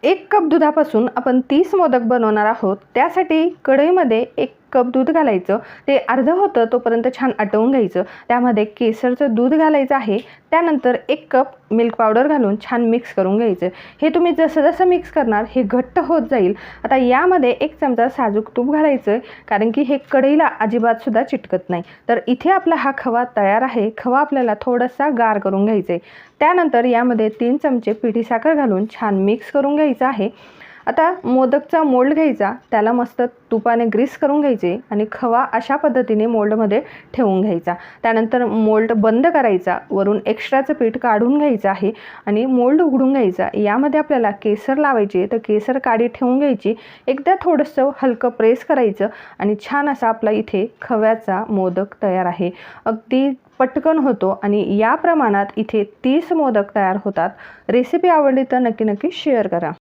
1 cup दुधापासून आपण 30 मोदक बनवणार आहोत। त्यासाठी कढईमध्ये 1 कप दूध घालायचं, ते अर्धं होतं तोपर्यंत छान आटवून घ्यायचं। त्यामध्ये केसरचं दूध घालायचं आहे। त्यानंतर 1 कप मिल्क पावडर घालून छान मिक्स करून घ्यायचं। हे तुम्ही जसं जसं मिक्स करणार हे घट्ट होत जाईल। आता यामध्ये 1 चमचा साजूक तूप घालायचं, कारण की हे कढईला अजिबात सुद्धा चिटकत नाही। तर इथे आपला हा खवा तयार आहे। खवा आपल्याला थोडासा गार करून घ्यायचा आहे। त्यानंतर यामध्ये 3 चमचे पिठी साखर घालून छान मिक्स करून घ्यायचं आहे। आता मोदकचा मोल्ड घ्यायचा, त्याला मस्त तुपाने ग्रीस करून घ्यायचे आणि खवा अशा पद्धतीने मोल्डमध्ये ठेवून घ्यायचा। त्यानंतर मोल्ड बंद करायचा, वरून एक्स्ट्राचं पीठ काढून घ्यायचं आहे आणि मोल्ड उघडून घ्यायचा। यामध्ये आपल्याला केसर लावायचे, तर केसर काडी ठेवून घ्यायची। एकदा थोडंसं हलकं प्रेस करायचं आणि छान असा आपला इथे खव्याचा मोदक तयार आहे। अगदी पटकन होतो आणि या प्रमाणात इथे 30 मोदक तयार होतात। रेसिपी आवडली तर नक्की शेअर करा।